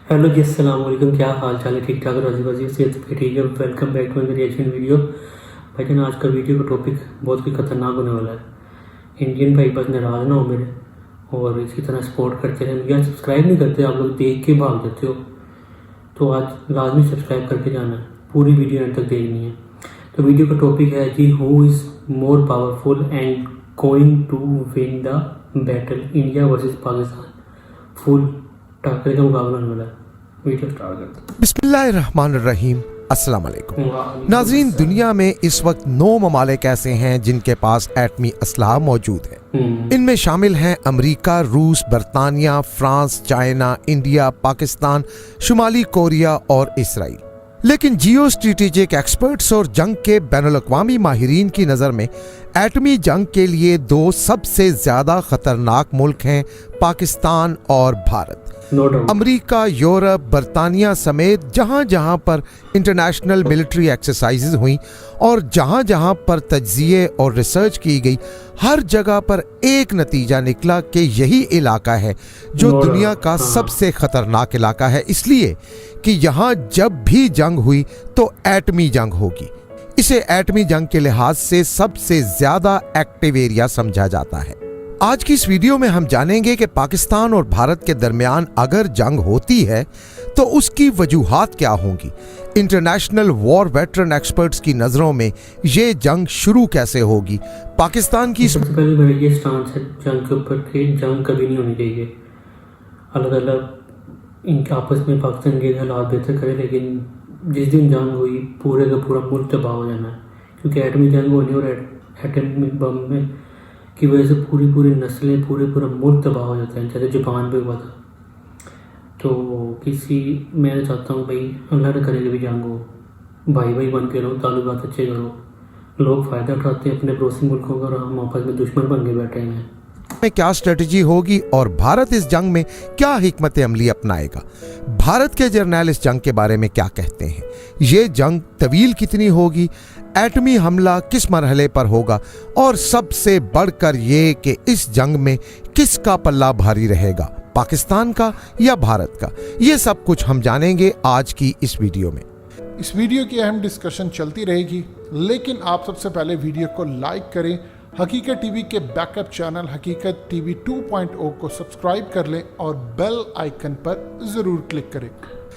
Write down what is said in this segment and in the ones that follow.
Hello जी, अस्सलाम वालेकुम। क्या हाल चाल है? ठीक ठाक, राजी बाजी सेहत पे ठीक है। वेलकम बैक टू मेरी रिएक्शन वीडियो। भाईजान, आज का वीडियो का टॉपिक बहुत ही खतरनाक होने वाला है। इंडियन भाई बस नाराज़ ना हो मेरे और इसी तरह सपोर्ट करते रहें। यार सब्सक्राइब नहीं करते आप लोग, देख के भाग देते हो, तो आज लाजमी सब्सक्राइब करके जाना है। पूरी वीडियो एंड तक देखनी है। तो वीडियो का टॉपिक है जी, who is more powerful and going to win the battle, India versus Pakistan. Full टाकरे का मुकाबला होने वाला है। वीडियो स्टार्ट करते हैं। बिस्मिल्लाहिर्रहमानिर्रहीम। अस्सलाम वालेकुम नाजरीन, दुनिया में इस वक्त 9 ममालिक ऐसे हैं जिनके पास एटमी असलाह मौजूद है। इनमें शामिल हैं अमेरिका, रूस, बरतानिया, फ्रांस, चाइना, इंडिया, पाकिस्तान, शुमाली कोरिया और इसराइल। लेकिन जियो स्ट्रेटेजिक एक्सपर्ट्स और जंग के बैनुल-अक़वामी माहिरीन की नज़र में एटमी जंग के लिए 2 सबसे ज्यादा खतरनाक मुल्क हैं, पाकिस्तान और भारत। अमेरिका, यूरोप, बरतानिया समेत जहां जहां पर इंटरनेशनल मिलिट्री एक्सरसाइजेज हुई और जहां जहां पर तज्जिए और रिसर्च की गई, हर जगह पर एक नतीजा निकला कि यही इलाका है जो दुनिया का सबसे खतरनाक इलाका है, इसलिए कि यहाँ जब भी जंग हुई तो एटमी जंग होगी। इसे एटमी जंग के लिहाज से सबसे ज्यादा एक्टिव एरिया समझा जाता है। आज की इस वीडियो में हम जानेंगे कि पाकिस्तान और भारत के दरमियान अगर जंग होती है तो उसकी वजूहात क्या होंगी। इंटरनेशनल वॉर वेटरन एक्सपर्ट्स की नजरों में ये जंग शुरू कैसे होगी। पाकिस्तान की सबसे पहले मेरा ये स्टांस है जंग के ऊपर कि जंग कभी नहीं होनी चाहिए। अलग अलग इनके आपस में पाकिस्तान के हालात बेहतर करे, लेकिन जिस दिन जंग हुई पूरे का पूरा मुल्क तबाह हो जाना है, क्योंकि एटमी जंग होनी और एटमी बम में की वजह से पूरी नस्लें पूरा मुल्क तबाह हो जाता है, जैसे जापान में हुआ था। तो मैं चाहता हूँ भाई अल्लाह ने करे भी जंग हो, भाई भाई बन के रहो, ताल्लुकात अच्छे करो। लोग फ़ायदा उठाते हैं अपने पड़ोसी मुल्कों का और हम आपस में दुश्मन बन के बैठे हैं। में क्या स्ट्रेटजी होगी और भारत इस जंग में क्या हिकमत अमली अपनाएगा। भारत के जर्नल इस जंग के बारे में क्या कहते हैं, ये जंग तवील कितनी होगी, एटमी हमला किस मरहले पर होगा और सबसे बढ़कर ये कि इस जंग में किसका पल्ला भारी रहेगा, पाकिस्तान का या भारत का। ये सब कुछ हम जानेंगे आज की इस वीडियो में। इस वीडियो की अहम डिस्कशन चलती रहेगी, लेकिन आप सबसे पहले वीडियो को लाइक करें, हकीकत टीवी के बैकअप चैनल हकीकत टीवी 2.0 को सब्सक्राइब कर लें और बेल आइकन पर जरूर क्लिक करें।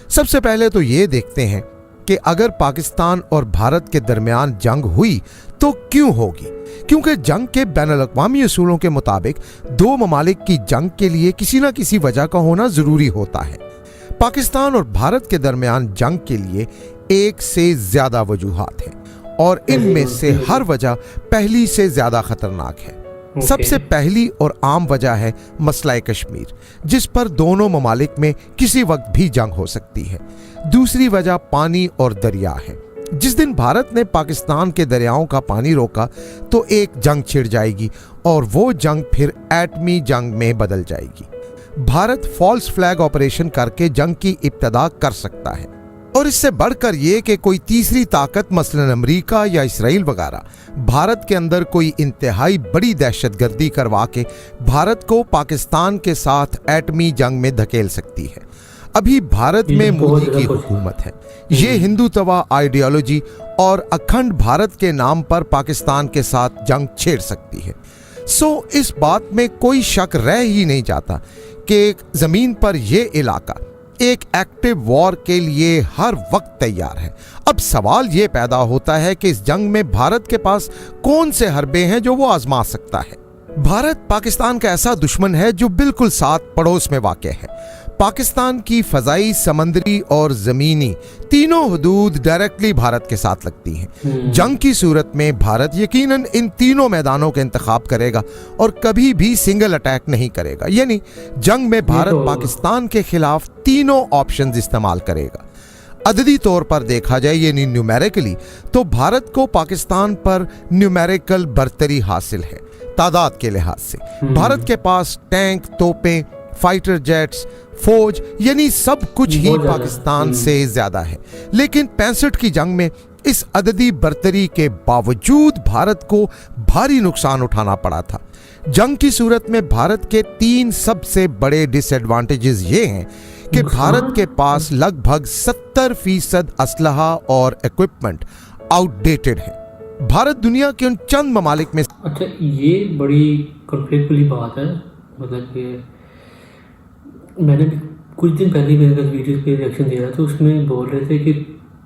सबसे पहले तो ये देखते हैं कि अगर पाकिस्तान और भारत के दरमियान जंग हुई तो क्यों होगी। क्योंकि जंग के बैनुल-अक़वामी उसूलों के मुताबिक 2 ममालिक की जंग के लिए किसी न किसी वजह का होना जरूरी होता है। पाकिस्तान और भारत के दरमियान जंग के लिए 1 से ज्यादा वजूहात हैं और इनमें से हर वजह पहली से ज्यादा खतरनाक है। सबसे पहली और आम वजह है मसला कश्मीर, जिस पर दोनों ममालिक में किसी वक्त भी जंग हो सकती है। दूसरी वजह पानी और दरिया है। जिस दिन भारत ने पाकिस्तान के दरियाओं का पानी रोका तो एक जंग छिड़ जाएगी और वो जंग फिर एटमी जंग में बदल जाएगी। भारत फॉल्स फ्लैग ऑपरेशन करके जंग की इब्तिदा कर सकता है और इससे बढ़कर ये कि कोई तीसरी ताकत मसलन अमेरिका या इसराइल वगैरह भारत के अंदर कोई इंतहाई बड़ी दहशतगर्दी करवा के भारत को पाकिस्तान के साथ एटमी जंग में धकेल सकती है। अभी भारत में मोदी की हुकूमत है, ये हिंदुत्व आइडियोलॉजी और अखंड भारत के नाम पर पाकिस्तान के साथ जंग छेड़ सकती है। सो इस बात में कोई शक रह ही नहीं जाता कि जमीन पर यह इलाका एक एक्टिव वॉर के लिए हर वक्त तैयार है। अब सवाल ये पैदा होता है कि इस जंग में भारत के पास कौन से हरबे हैं जो वो आजमा सकता है। भारत पाकिस्तान का ऐसा दुश्मन है जो बिल्कुल साथ पड़ोस में वाक़ है। पाकिस्तान की फजाई, समंदरी और जमीनी तीनों हदूद डायरेक्टली भारत के साथ लगती हैं। जंग की सूरत में भारत यकीनन इन तीनों मैदानों का इंतखाब करेगा और कभी भी सिंगल अटैक नहीं करेगा, यानी जंग में भारत पाकिस्तान के खिलाफ तीनों ऑप्शंस इस्तेमाल करेगा। अददी तौर पर देखा जाए यानी न्यूमेरिकली, तो भारत को पाकिस्तान पर न्यूमेरिकल बर्तरी हासिल है। तादाद के लिहाज से भारत के पास टैंक, तोपें, फाइटर जेट्स, फौज यानी सब कुछ ही पाकिस्तान से ज्यादा है। लेकिन 65 की जंग में इस अददी बर्तरी के बावजूद भारत को भारी नुकसान उठाना पड़ा था। जंग की सूरत में भारत के 3 सबसे बड़े डिसएडवांटेजेस ये हैं कि भारत के पास लगभग 70% असलहा और इक्विपमेंट आउटडेटेड है। भारत दुनिया के उन चंद ममालिक में अच्छा, ये बड़ी कॉन्फ्लिक्ट वाली बात है। मतलब कि मैंने भी कुछ दिन पहले मेरे वीडियो पे रिएक्शन दे रहा था, उसमें बोल रहे थे कि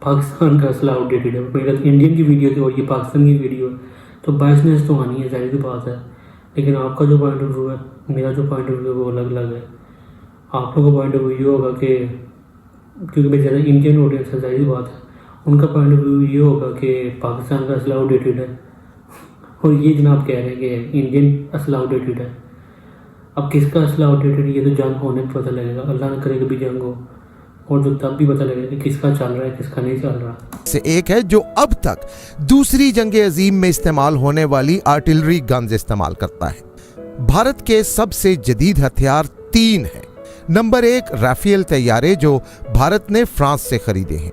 पाकिस्तान का असला आउटडेटेड है। मेरे इंडियन की वीडियो थी और ये पाकिस्तान की वीडियो है, तो बायसनेस तो आनी है, जाहिर सी बात है। लेकिन आपका जो पॉइंट ऑफ व्यू है, मेरा जो पॉइंट ऑफ व्यू है वो अलग अलग है। आप लोगों का पॉइंट ऑफ व्यू ये होगा कि क्योंकि मेरी ज़्यादा इंडियन ऑडियंस है, जाहिर सी बात है, उनका पॉइंट ऑफ व्यू ये होगा कि पाकिस्तान का असला आउटडेटेड है, और ये जनाब कह रहे हैं कि इंडियन असला आउटडेटेड है। अब किसका असला आउटडेटेड, ये तो जंग होने पर पता लगेगा। अल्लाह न करे कभी जंग हो, और जो तब भी पता लगेगा कि किसका चल रहा है किसका नहीं चल रहा। से एक है जो अब तक दूसरी जंग अजीम में इस्तेमाल होने वाली आर्टिलरी गन्स इस्तेमाल करता है। भारत के सबसे जदीद हथियार 3 हैं। नंबर 1 राफेल तैयारे जो भारत ने फ्रांस से खरीदे हैं।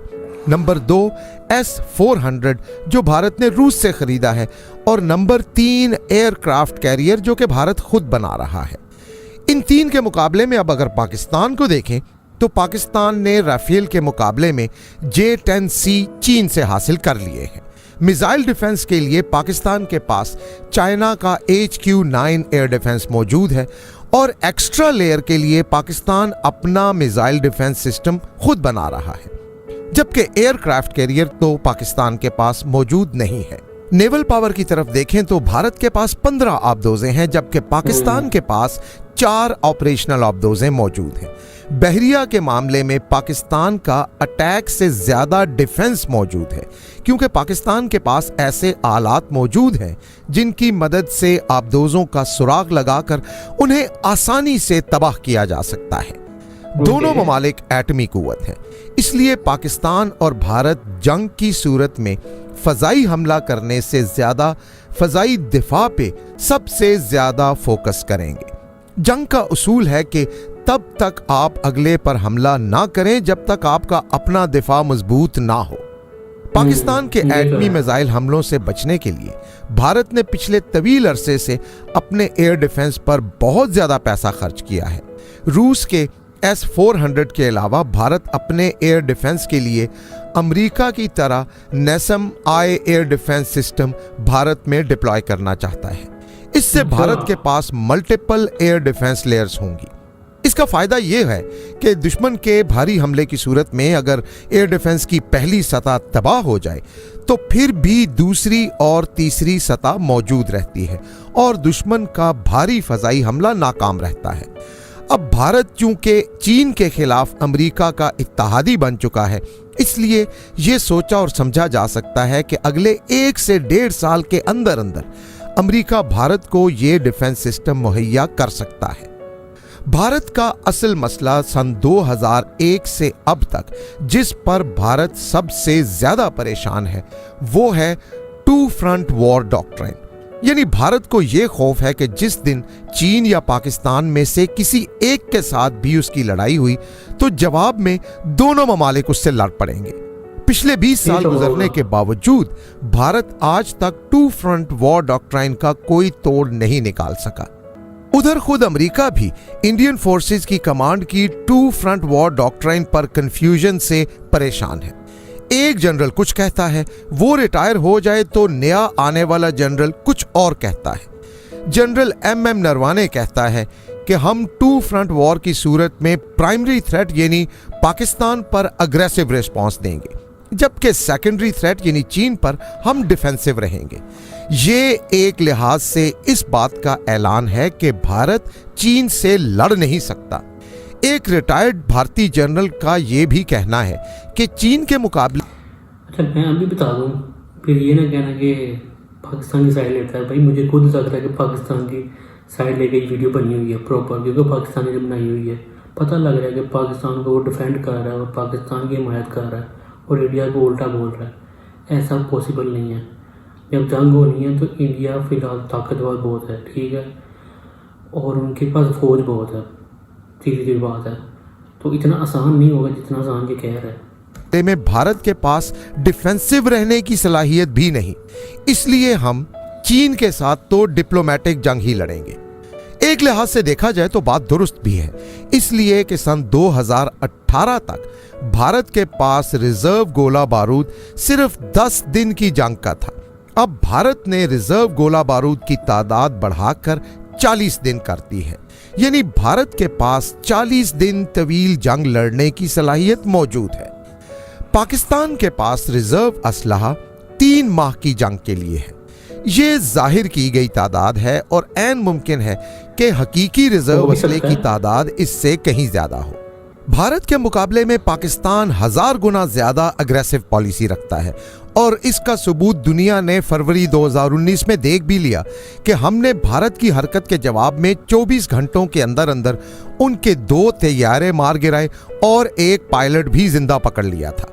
नंबर 2 S-400 जो भारत ने रूस से खरीदा है। और नंबर 3 एयरक्राफ्ट कैरियर जो कि भारत खुद बना रहा है। इन 3 के मुकाबले में अब अगर पाकिस्तान को देखें तो पाकिस्तान ने राफेल के मुकाबले में J-10C चीन से हासिल कर लिए हैं। मिसाइल डिफेंस के लिए पाकिस्तान के पास चाइना का HQ-9 एयर डिफेंस मौजूद है, और एक्स्ट्रा लेयर के लिए पाकिस्तान अपना मिसाइल डिफेंस सिस्टम खुद बना रहा है, जबकि एयरक्राफ्ट कैरियर तो पाकिस्तान के पास मौजूद नहीं है। नेवल पावर की तरफ देखें तो भारत के पास 15 आबदोजें हैं, जबकि पाकिस्तान के पास 4 ऑपरेशनल आबदोजें मौजूद हैं। बहरिया के मामले में पाकिस्तान का अटैक से ज्यादा डिफेंस मौजूद है, क्योंकि पाकिस्तान के पास ऐसे आलात मौजूद हैं जिनकी मदद से आबदोजों का सुराग लगाकर उन्हें आसानी से तबाह किया जा सकता है। दोनों ममालिक एटमी कुव्वत हैं, इसलिए पाकिस्तान और भारत जंग की सूरत में फजाई हमला करने से ज्यादा फजाई दिफा पे सबसे ज्यादा फोकस करेंगे। जंग का उसूल है कि तब तक आप अगले पर हमला ना करें जब तक आपका अपना दिफा मजबूत ना हो। पाकिस्तान के एटमी मिसाइल हमलों से बचने के लिए भारत ने पिछले तवील अरसे से अपने एयर डिफेंस पर बहुत ज्यादा पैसा खर्च किया है। रूस के S-400 के अलावा भारत अपने एयर डिफेंस के लिए अमेरिका की तरह NASAM आई एयर डिफेंस सिस्टम भारत में डिप्लॉय करना चाहता है। इससे भारत के पास मल्टीपल एयर डिफेंस लेयर्स होंगी। इसका फायदा यह है कि दुश्मन के भारी हमले की सूरत में अगर एयर डिफेंस की पहली सतह तबाह हो जाए तो फिर भी दूसरी और तीसरी सतह मौजूद रहती है और दुश्मन का भारी फजाई हमला नाकाम रहता है। अब भारत चूंकि चीन के खिलाफ अमेरिका का इत्तेहादी बन चुका है, इसलिए यह सोचा और समझा जा सकता है कि अगले 1 से 1.5 साल के अंदर अंदर अमेरिका भारत को यह डिफेंस सिस्टम मुहैया कर सकता है। भारत का असल मसला सन 2001 से अब तक जिस पर भारत सबसे ज्यादा परेशान है वो है 2 फ्रंट वॉर डॉक्ट्रिन। यानी भारत को यह खौफ है कि जिस दिन चीन या पाकिस्तान में से किसी एक के साथ भी उसकी लड़ाई हुई तो जवाब में दोनों ममालिक उससे लड़ पड़ेंगे। पिछले 20 साल गुजरने के बावजूद भारत आज तक 2 फ्रंट वॉर डॉक्ट्रिन का कोई तोड़ नहीं निकाल सका। उधर खुद अमेरिका भी इंडियन फोर्सेस की कमांड की 2 फ्रंट वॉर डॉक्ट्रिन पर कंफ्यूजन से परेशान है। एक जनरल कुछ कहता है, वो रिटायर हो जाए तो नया आने वाला जनरल कुछ और कहता है। जनरल MM नरवाने कहता है कि हम 2 फ्रंट वॉर की सूरत में प्राइमरी थ्रेट यानी पाकिस्तान पर अग्रेसिव रिस्पांस देंगे, जबकि सेकेंडरी थ्रेट यानी चीन पर हम डिफेंसिव रहेंगे। ये एक लिहाज से इस बात का ऐलान है कि भारत चीन से लड़ नहीं सकता। एक रिटायर्ड भारतीय जनरल का यह भी कहना है कि चीन के मुकाबले अच्छा मैं अभी बता दूं, फिर ये ना कहना कि पाकिस्तान की साइड लेता है। भाई मुझे खुद लग रहा है कि पाकिस्तान की साइड लेके वीडियो बनी हुई है प्रॉपर, क्योंकि पाकिस्तान ने बनाई हुई है। पता लग रहा है कि पाकिस्तान को वो डिफेंड कर रहा है और पाकिस्तान की हिमायत कर रहा है और इंडिया को उल्टा बोल रहा है। ऐसा पॉसिबल नहीं है। जब जंग होनी है तो इंडिया फिलहाल ताकतवर बहुत है, ठीक है, और उनके पास फौज बहुत है, सीधी बात है। तो इतना आसान नहीं होगा जितना आसान ये कह रहा है। में भारत के पास डिफेंसिव रहने की सलाहियत भी नहीं, इसलिए हम चीन के साथ तो डिप्लोमेटिक जंग ही लड़ेंगे। एक लिहाज से देखा जाए तो बात दुरुस्त भी है, इसलिए कि सन 2018 तक भारत के पास रिजर्व गोला बारूद सिर्फ 10 दिन की जंग का था। अब भारत ने रिजर्व गोला बारूद की तादाद बढ़ाकर 40 दिन कर दी है, यानी भारत के पास 40 दिन तवील जंग लड़ने की सलाहियत मौजूद है। पाकिस्तान के पास रिजर्व असलहा 3 माह की जंग के लिए है। ये जाहिर की गई तादाद है और ऐन मुमकिन है कि हकीकी रिजर्व असले की तादाद इससे कहीं ज्यादा हो। भारत के मुकाबले में पाकिस्तान 1000 गुना ज्यादा अग्रेसिव पॉलिसी रखता है और इसका सबूत दुनिया ने फरवरी 2019 में देख भी लिया कि हमने भारत की हरकत के जवाब में 24 घंटों के अंदर अंदर उनके 2 तैयारे मार गिराए और एक पायलट भी जिंदा पकड़ लिया था।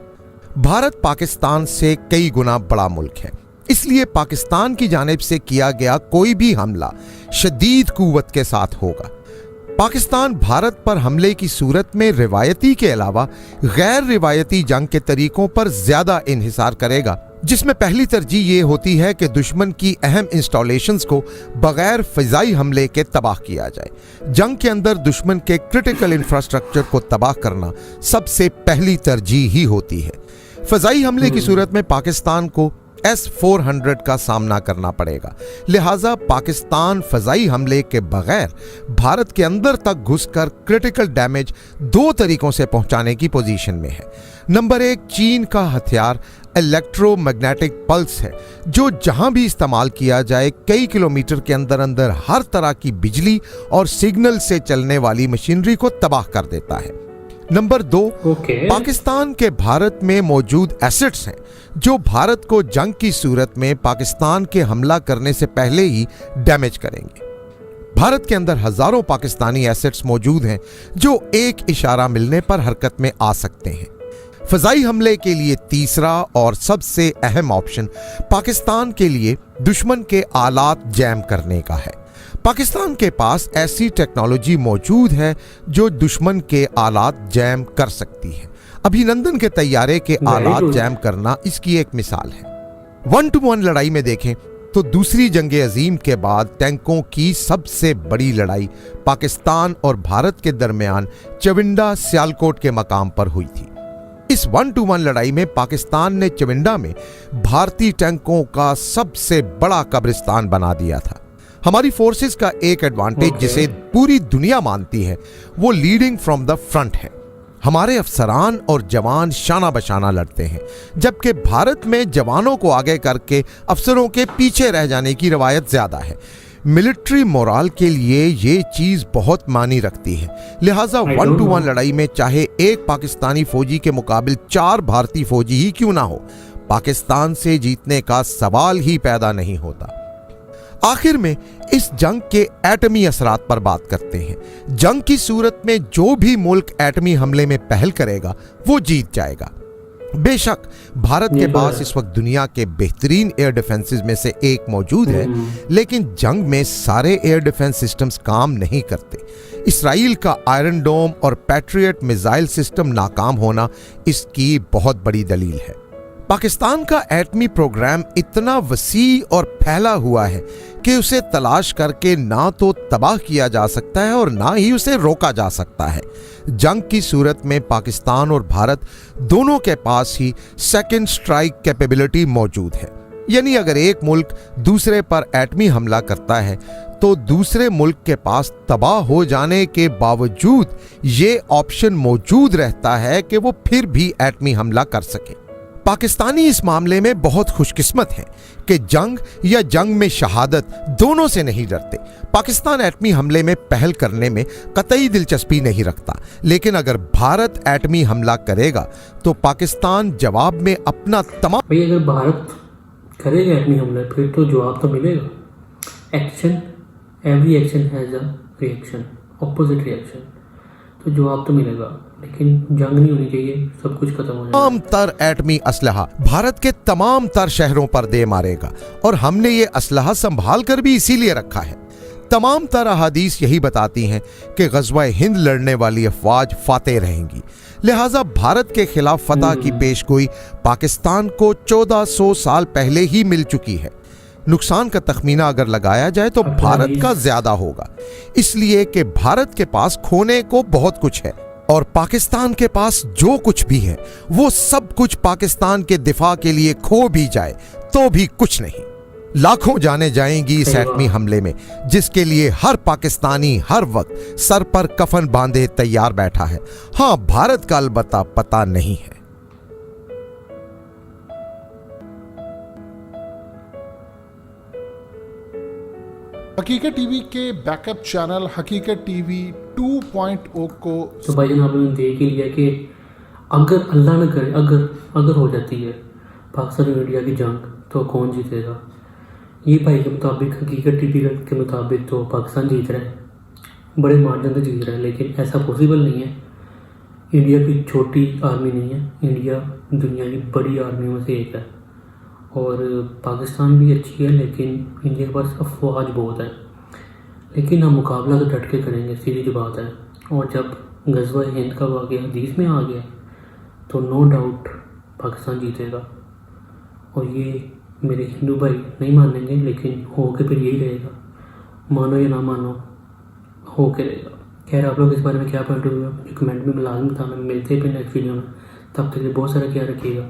भारत पाकिस्तान से कई गुना बड़ा मुल्क है, इसलिए पाकिस्तान की जानिब से किया गया कोई भी हमला शदीद कुव्वत के साथ होगा। पाकिस्तान भारत पर हमले की सूरत में रिवायती के अलावा गैर रिवायती जंग के तरीकों पर ज्यादा इन्हिसार करेगा, जिसमें पहली तरजीह ये होती है कि दुश्मन की अहम इंस्टॉलेशंस को बगैर फिजाई हमले के तबाह किया जाए। जंग के अंदर दुश्मन के क्रिटिकल इंफ्रास्ट्रक्चर को तबाह करना सबसे पहली तरजीह ही होती है। फिजाई हमले की सूरत में पाकिस्तान को S-400 का सामना करना पड़ेगा, लिहाजा पाकिस्तान फजाई हमले के बगैर भारत के अंदर तक घुसकर क्रिटिकल डैमेज 2 तरीकों से पहुंचाने की पोजीशन में है। नंबर 1, चीन का हथियार इलेक्ट्रोमैग्नेटिक पल्स है, जो जहां भी इस्तेमाल किया जाए कई किलोमीटर के अंदर अंदर हर तरह की बिजली और सिग्नल से चलने वाली मशीनरी को तबाह कर देता है। नंबर 2, पाकिस्तान के भारत में मौजूद एसेट्स हैं जो भारत को जंग की सूरत में पाकिस्तान के हमला करने से पहले ही डैमेज करेंगे। भारत के अंदर हजारों पाकिस्तानी एसेट्स मौजूद हैं जो एक इशारा मिलने पर हरकत में आ सकते हैं। फजाई हमले के लिए तीसरा और सबसे अहम ऑप्शन पाकिस्तान के लिए दुश्मन के आलात जैम करने का है। पाकिस्तान के पास ऐसी टेक्नोलॉजी मौजूद है जो दुश्मन के आलात जैम कर सकती है। अभिनंदन के तैयारे के आलात जैम करना इसकी एक मिसाल है। 1-to-1 लड़ाई में देखें तो दूसरी जंग अजीम के बाद टैंकों की सबसे बड़ी लड़ाई पाकिस्तान और भारत के दरमियान चविंडा सियालकोट के मकाम पर हुई थी। इस 1-to-1 लड़ाई में पाकिस्तान ने चविंडा में भारतीय टैंकों का सबसे बड़ा कब्रिस्तान बना दिया था। हमारी फोर्सेस का एक एडवांटेज जिसे पूरी दुनिया मानती है वो लीडिंग फ्रॉम द फ्रंट है। हमारे अफसरान और जवान शाना बशाना लड़ते हैं, जबकि भारत में जवानों को आगे करके अफसरों के पीछे रह जाने की रवायत ज्यादा है। मिलिट्री मोराल के लिए ये चीज बहुत मानी रखती है, लिहाजा 1-to-1 लड़ाई में चाहे एक पाकिस्तानी फौजी के मुकाबिल 4 भारतीय फौजी ही क्यों ना हो, पाकिस्तान से जीतने का सवाल ही पैदा नहीं होता। आखिर में इस जंग के एटमी असरात पर बात करते हैं। जंग की सूरत में जो भी मुल्क एटमी हमले में पहल करेगा वो जीत जाएगा। बेशक भारत के पास इस वक्त दुनिया के बेहतरीन एयर डिफेंसेस में से एक मौजूद है, लेकिन जंग में सारे एयर डिफेंस सिस्टम्स काम नहीं करते। इसराइल का आयरन डोम और पैट्रियट मिसाइल सिस्टम नाकाम होना इसकी बहुत बड़ी दलील है। पाकिस्तान का एटमी प्रोग्राम इतना वसी और फैला हुआ है कि उसे तलाश करके ना तो तबाह किया जा सकता है और ना ही उसे रोका जा सकता है। जंग की सूरत में पाकिस्तान और भारत दोनों के पास ही सेकंड स्ट्राइक कैपेबिलिटी मौजूद है, यानी अगर एक मुल्क दूसरे पर एटमी हमला करता है तो दूसरे मुल्क के पास तबाह हो जाने के बावजूद ये ऑप्शन मौजूद रहता है कि वो फिर भी एटमी हमला कर सके। पाकिस्तानी इस मामले में बहुत खुशकिस्मत हैं कि जंग या जंग में शहादत दोनों से नहीं डरते। पाकिस्तान एटमी हमले में पहल करने में कतई दिलचस्पी नहीं रखता, लेकिन अगर भारत एटमी हमला करेगा तो पाकिस्तान जवाब में अपना तमाम भाई अगर भारत करेगा एटमी हमला फिर तो जवाब तो मिलेगा। Action, every action has a reaction, opposite reaction, तो जवाब तो मिलेगा, लेकिन जंग नहीं होनी चाहिए, सब कुछ खत्म हो जाए। तमाम तर एटमी असलहा भारत के तमाम तर शहरों पर दे मारेगा और हमने ये असलहा संभाल कर भी इसीलिए रखा है। तमाम तर अहादीस यही बताती हैं कि गज़वा हिंद लड़ने वाली अफवाज फातेह रहेंगी, लिहाजा भारत के खिलाफ फतह की पेशगोई पाकिस्तान को 1400 साल पहले ही मिल चुकी है। नुकसान का तखमीना अगर लगाया जाए तो भारत का ज्यादा होगा, इसलिए कि भारत के पास खोने को बहुत कुछ है और पाकिस्तान के पास जो कुछ भी है वो सब कुछ पाकिस्तान के दिफा के लिए खो भी जाए तो भी कुछ नहीं। लाखों जाने जाएंगी इस एटमी हमले में, जिसके लिए हर पाकिस्तानी हर वक्त सर पर कफन बांधे तैयार बैठा है। हां, भारत का अलबत्ता पता नहीं है। हकीकत टीवी के बैकअप चैनल हकीकत टीवी 2.0 को तो भाईजान आप लोगों ने देख ही लिया कि अगर अल्लाह न करे अगर हो जाती है पाकिस्तान और इंडिया की जंग तो कौन जीतेगा। ये भाई के मुताबिक हकीकत टीवी के मुताबिक तो पाकिस्तान जीत रहा है, बड़े मार्जिन से जीत रहा है, लेकिन ऐसा पॉसिबल नहीं है। इंडिया की छोटी आर्मी नहीं है, इंडिया दुनिया की बड़ी आर्मी में से एक है और पाकिस्तान भी अच्छी है, लेकिन इंडिया के पास अफवाज बहुत है। लेकिन हम मुकाबला तो डट के करेंगे, सीधी सी बात है। और जब गज़वा हिंद का वाक़या हदीस में आ गया तो नो डाउट पाकिस्तान जीतेगा। और ये मेरे हिंदू भाई नहीं मानेंगे, लेकिन हो के फिर यही रहेगा, मानो या ना मानो हो के रहेगा। खैर, आप लोग इस बारे में क्या पॉइंट ऑफ व्यू है कमेंट में लाजमी बताना। मिलते हैं फिर नेक्स्ट वीडियो में, तब तक के लिए बहुत सारा ख्याल रखिएगा।